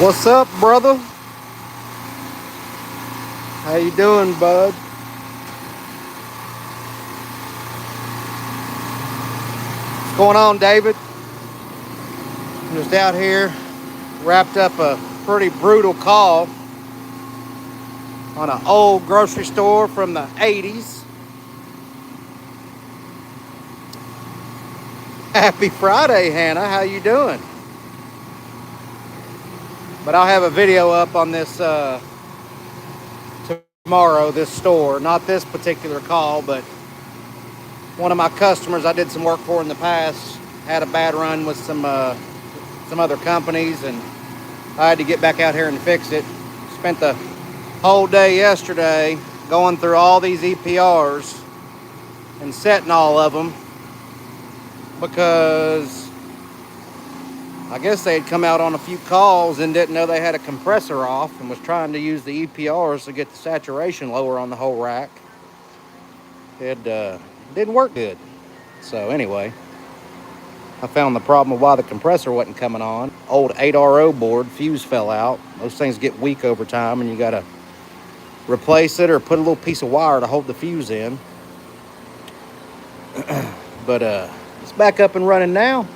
What's up, brother? How you doing, bud? What's going on, David? I'm just out here, wrapped up a pretty brutal call on an old grocery store from the 80s. Happy Friday, Hannah. How you doing? But I'll have a video up on this tomorrow, this store. Not this particular call, but one of my customers I did some work for in the past had a bad run with some other companies, and I had to get back out here and fix it. Spent the whole day yesterday going through all these EPRs and setting all of them because I guess they had come out on a few calls and didn't know they had a compressor off and was trying to use the EPRs to get the saturation lower on the whole rack. It didn't work good. So anyway, I found the problem of why the compressor wasn't coming on. Old 8RO board, fuse fell out. Those things get weak over time and you gotta replace it or put a little piece of wire to hold the fuse in. But it's back up and running now.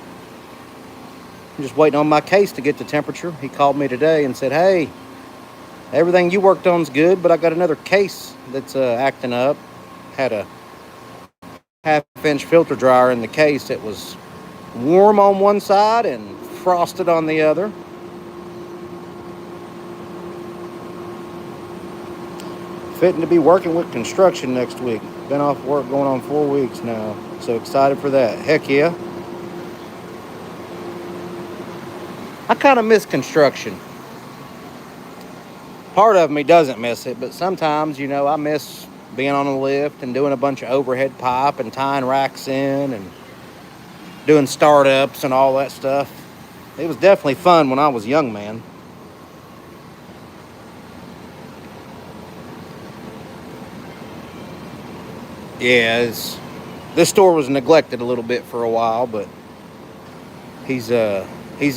I'm just waiting on my case to get the temperature. He called me today and said, hey, everything you worked on is good, but I got another case that's acting up. Had a half-inch filter dryer in the case. It was warm on one side and frosted on the other. Fitting to be working with construction next week. Been off work going on 4 weeks now. So excited for that. Heck yeah. I kind of miss construction. Part of me doesn't miss it, but sometimes, I miss being on a lift and doing a bunch of overhead pipe and tying racks in and doing startups and all that stuff. It was definitely fun when I was a young man. Yeah, this store was neglected a little bit for a while, but he's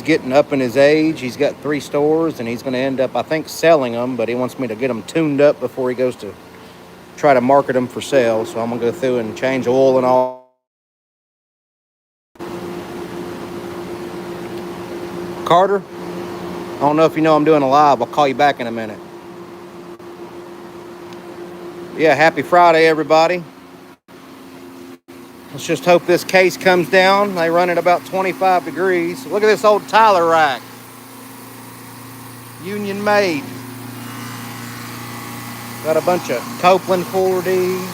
getting up in his age. He's got 3 stores, and he's going to end up, I think, selling them, but he wants me to get them tuned up before he goes to try to market them for sale. So I'm going to go through and change oil and all. Carter, I don't know if you know I'm doing a live. I'll call you back in a minute. Yeah, happy Friday, everybody. Let's just hope this case comes down. They run at about 25 degrees. Look at this old Tyler rack. Union made. Got a bunch of Copeland 4Ds.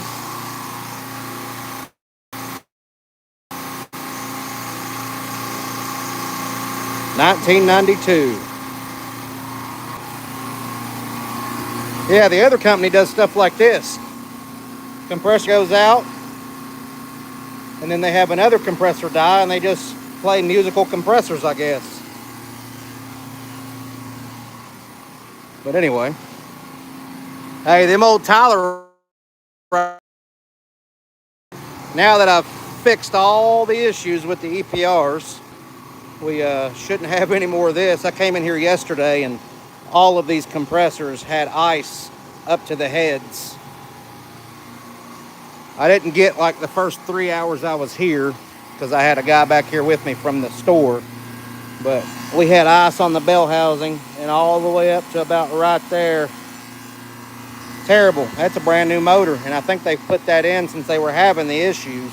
$19.92. Yeah, the other company does stuff like this. Compressor goes out, and then they have another compressor die, and they just play musical compressors, I guess. But anyway. Hey, them old Tyler. Now that I've fixed all the issues with the EPRs, we shouldn't have any more of this. I came in here yesterday, and all of these compressors had ice up to the heads. I didn't get like the first 3 hours I was here because I had a guy back here with me from the store. But we had ice on the bell housing and all the way up to about right there. Terrible. That's a brand new motor. And I think they put that in since they were having the issues.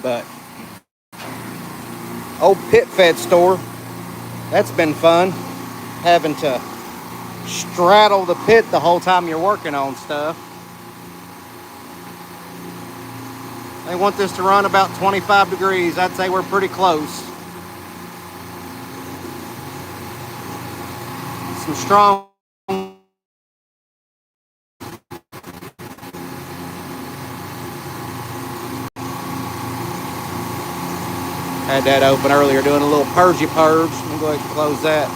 But old pit fed store. That's been fun. Having to straddle the pit the whole time you're working on stuff. They want this to run about 25 degrees. I'd say we're pretty close. Some strong had that open earlier doing a little purgy purge. Let me go ahead and close that.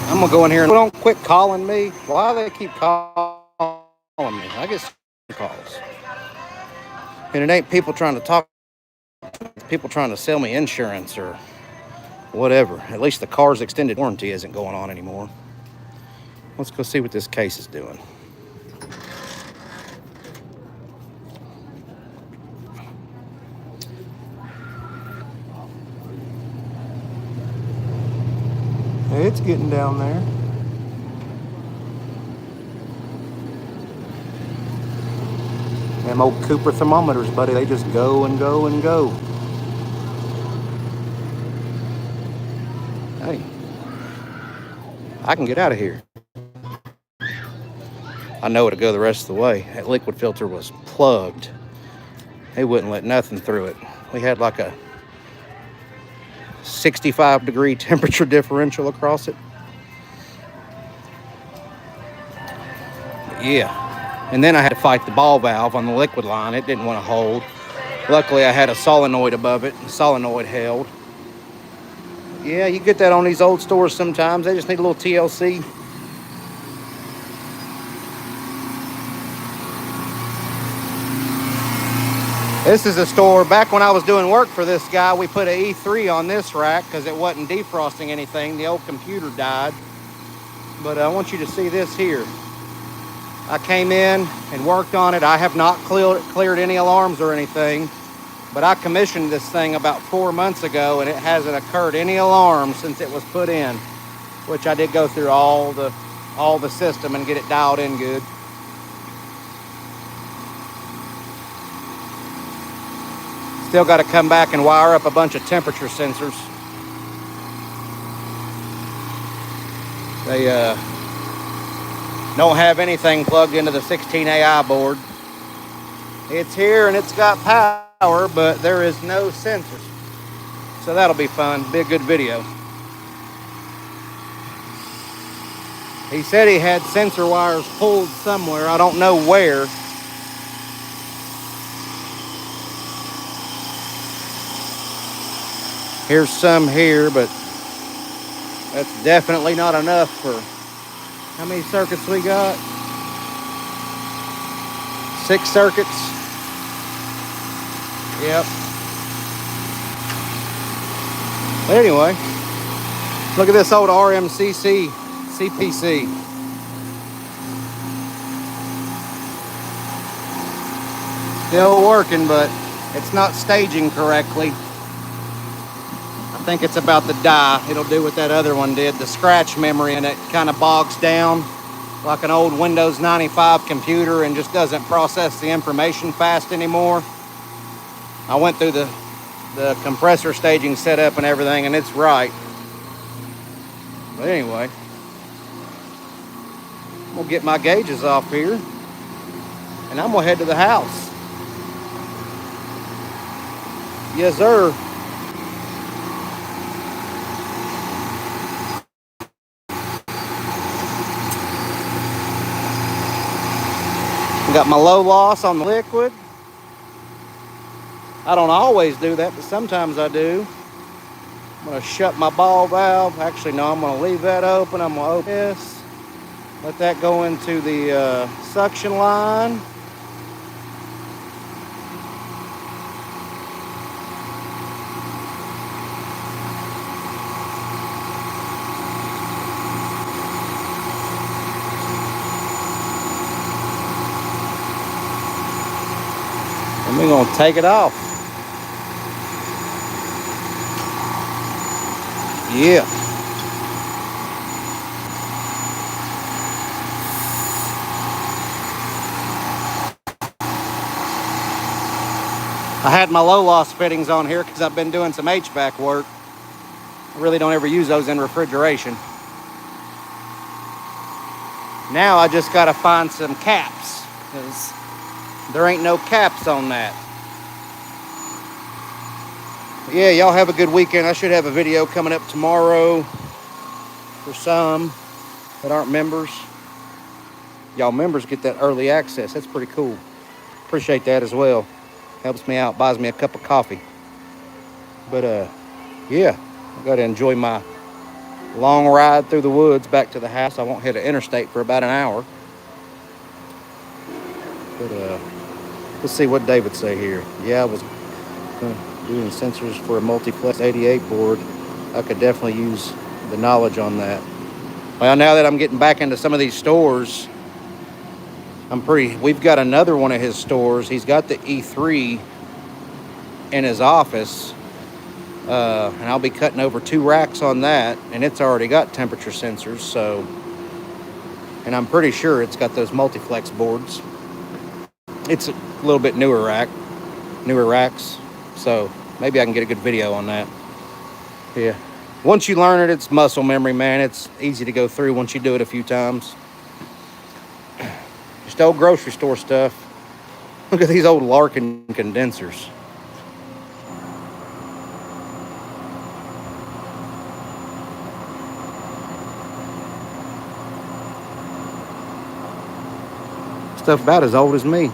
I'm gonna go in here and don't quit calling me. Why do they keep calling me? I get calls. And it ain't people trying to talk, it's people trying to sell me insurance or whatever. At least the car's extended warranty isn't going on anymore. Let's go see what this case is doing. It's getting down there. Them old Cooper thermometers, buddy, they just go and go and go. Hey, I can get out of here. I know it'll go the rest of the way. That liquid filter was plugged. They wouldn't let nothing through it. We had like a 65-degree temperature differential across it. But yeah. And then I had to fight the ball valve on the liquid line. It didn't want to hold. Luckily, I had a solenoid above it. The solenoid held. Yeah, you get that on these old stores sometimes. They just need a little TLC. This is a store, back when I was doing work for this guy, we put an E3 on this rack because it wasn't defrosting anything. The old computer died. But I want you to see this here. I came in and worked on it. I have not cleared any alarms or anything. But I commissioned this thing about 4 months ago, and it hasn't occurred any alarms since it was put in, which I did go through all the system and get it dialed in good. Still got to come back and wire up a bunch of temperature sensors. They don't have anything plugged into the 16AI board. It's here and it's got power, but there is no sensors. So that'll be fun. Be a good video. He said he had sensor wires pulled somewhere. I don't know where. Here's some here, but that's definitely not enough for how many circuits we got? 6 circuits. Yep. But anyway, look at this old RMCC CPC. Still working, but it's not staging correctly. I think it's about the die. It'll do what that other one did. The scratch memory in it kind of bogs down like an old Windows 95 computer and just doesn't process the information fast anymore. I went through the compressor staging setup and everything, and it's right. But anyway, I'm gonna get my gauges off here, and I'm gonna head to the house. Yes, sir. Got my low loss on the liquid. I don't always do that, but sometimes I do. I'm gonna shut my ball valve. Actually, no, I'm gonna leave that open. I'm gonna open this. Let that go into the suction line. And we're gonna take it off. Yeah. I had my low loss fittings on here because I've been doing some HVAC work. I really don't ever use those in refrigeration. Now I just gotta find some caps because there ain't no caps on that. But yeah, y'all have a good weekend. I should have a video coming up tomorrow for some that aren't members. Y'all members get that early access. That's pretty cool. Appreciate that as well. Helps me out, buys me a cup of coffee. But yeah, I gotta enjoy my long ride through the woods back to the house. I won't hit an interstate for about an hour. But Let's see what David say here. Yeah, I was doing sensors for a multi-flex 88 board. I could definitely use the knowledge on that. Well, now that I'm getting back into some of these stores, we've got another one of his stores. He's got the E3 in his office, and I'll be cutting over 2 racks on that, and it's already got temperature sensors, so, and I'm pretty sure it's got those multi-flex boards. It's a little bit newer racks, so maybe I can get a good video on that. Yeah. Once you learn it, it's muscle memory, man. It's easy to go through once you do it a few times. Just old grocery store stuff. Look at these old Larkin condensers. Stuff about as old as me.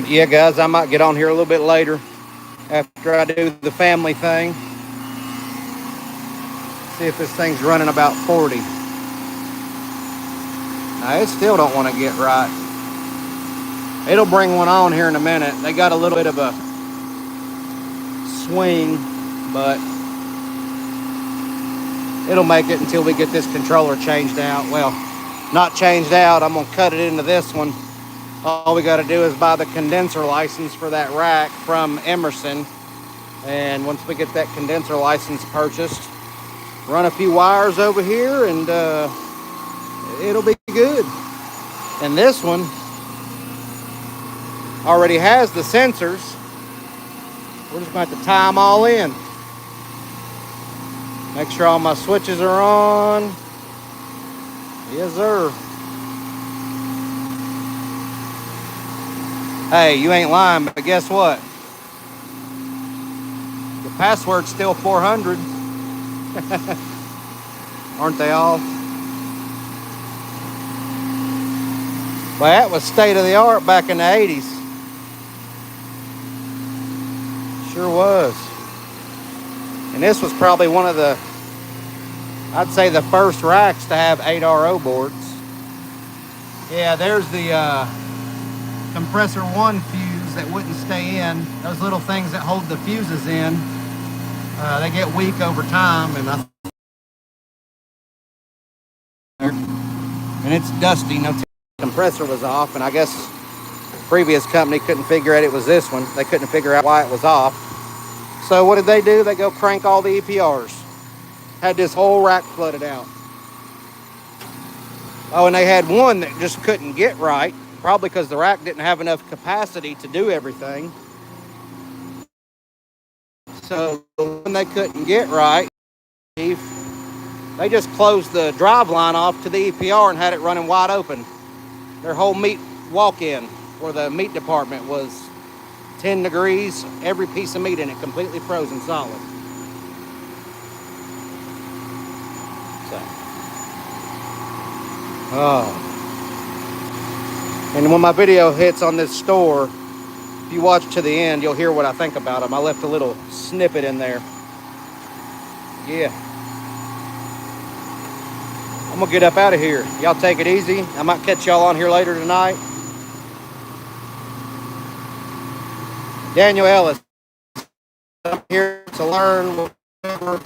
Yeah, guys, I might get on here a little bit later after I do the family thing. See if this thing's running about 40. Now, it still don't want to get right. It'll bring one on here in a minute. They got a little bit of a swing, but it'll make it until we get this controller changed out. Well, not changed out. I'm going to cut it into this one. All we got to do is buy the condenser license for that rack from Emerson. And once we get that condenser license purchased, run a few wires over here and it'll be good. And this one already has the sensors. We're just going to have to tie them all in. Make sure all my switches are on. Yes, sir. Hey, you ain't lying, but guess what? The password's still 400. Aren't they all? Well, that was state of the art back in the 80s. Sure was. And this was probably one of the, I'd say the first racks to have 8RO boards. Yeah, there's the compressor 1 fuse that wouldn't stay in. Those little things that hold the fuses in, they get weak over time, and it's dusty. No compressor was off, and I guess the previous company couldn't figure out it was this one. They couldn't figure out why it was off. So what did they do? They go crank all the EPRs. Had this whole rack flooded out. Oh, and they had one that just couldn't get right. Probably because the rack didn't have enough capacity to do everything. So when they couldn't get right, they just closed the drive line off to the EPR and had it running wide open. Their whole meat walk-in where the meat department was 10 degrees, every piece of meat in it completely frozen solid. So, oh. And when my video hits on this store, if you watch to the end, you'll hear what I think about them. I left a little snippet in there. Yeah. I'm gonna get up out of here. Y'all take it easy. I might catch y'all on here later tonight. Daniel Ellis. I'm here to learn whatever.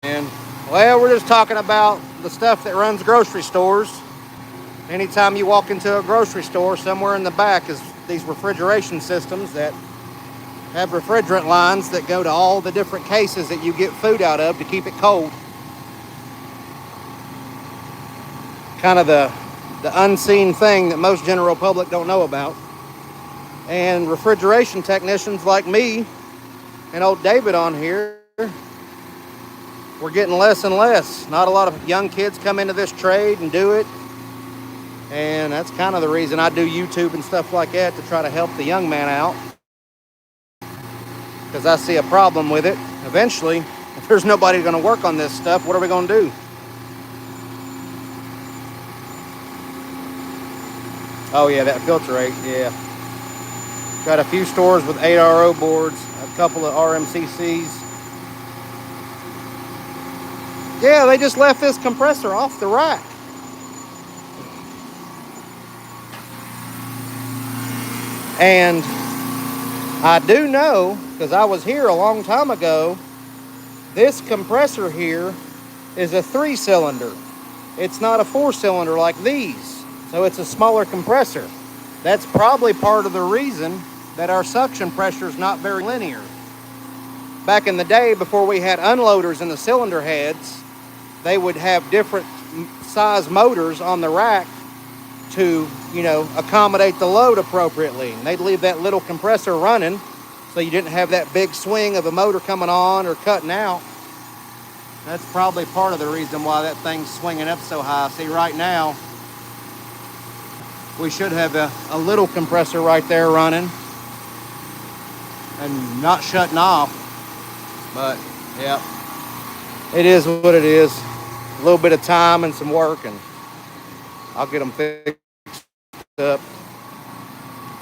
And, well, we're just talking about the stuff that runs grocery stores. Anytime you walk into a grocery store, somewhere in the back is these refrigeration systems that have refrigerant lines that go to all the different cases that you get food out of to keep it cold. Kind of the unseen thing that most general public don't know about. And refrigeration technicians like me and old David on here, we're getting less and less. Not a lot of young kids come into this trade and do it. And that's kind of the reason I do YouTube and stuff like that, to try to help the young man out. Because I see a problem with it. Eventually, if there's nobody going to work on this stuff, what are we going to do? Oh yeah, that filter rate, yeah. Got a few stores with 8RO boards, a couple of RMCCs. Yeah, they just left this compressor off the rack. And I do know, because I was here a long time ago, this compressor here is a 3-cylinder. It's not a 4-cylinder like these. So it's a smaller compressor. That's probably part of the reason that our suction pressure is not very linear. Back in the day, before we had unloaders in the cylinder heads, they would have different size motors on the rack to, accommodate the load appropriately. And they'd leave that little compressor running so you didn't have that big swing of a motor coming on or cutting out. That's probably part of the reason why that thing's swinging up so high. See, right now, we should have a little compressor right there running and not shutting off. But, yeah, it is what it is. A little bit of time and some work, and I'll get them fixed up.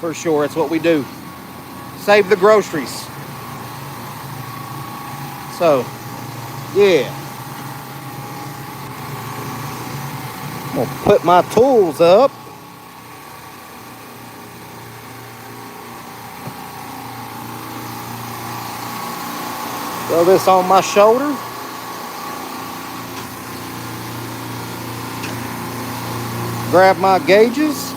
For sure, it's what we do. Save the groceries. So, yeah. I'm going to put my tools up. Throw this on my shoulder. Grab my gauges.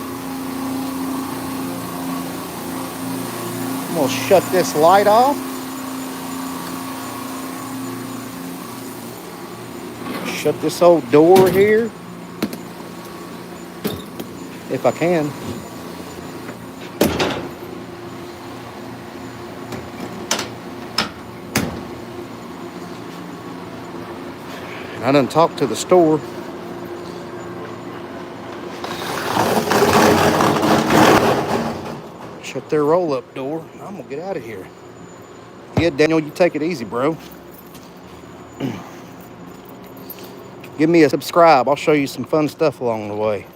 I'm going to shut this light off. Shut this old door here. If I can. I done talked to the store. Shut their roll-up door. I'm gonna get out of here. Yeah, Daniel, you take it easy, bro. Give me a subscribe. I'll show you some fun stuff along the way.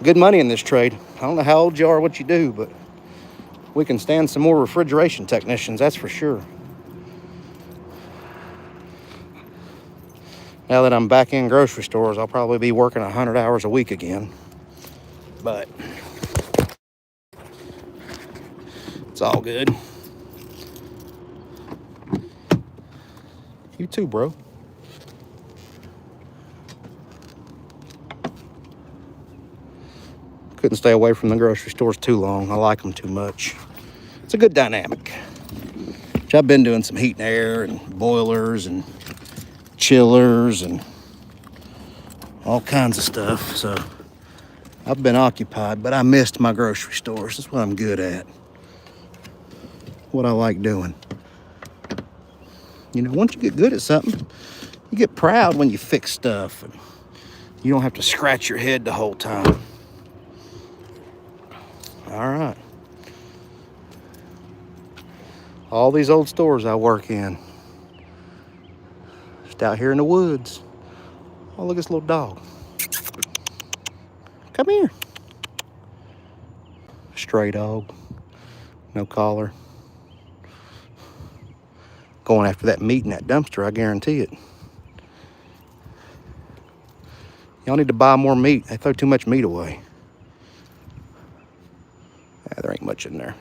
Good money in this trade. I don't know how old you are, what you do, but we can stand some more refrigeration technicians, that's for sure. Now that I'm back in grocery stores, I'll probably be working 100 hours a week again. But it's all good. You too, bro. Couldn't stay away from the grocery stores too long. I like them too much. It's a good dynamic. Which I've been doing some heat and air and boilers and chillers and all kinds of stuff. So I've been occupied, but I missed my grocery stores. That's what I'm good at. What I like doing. Once you get good at something, you get proud when you fix stuff. And you don't have to scratch your head the whole time. All right. All these old stores I work in. Just out here in the woods. Oh, look at this little dog. Come here. Stray dog. No collar. Going after that meat in that dumpster, I guarantee it. Y'all need to buy more meat. They throw too much meat away. There ain't much in there.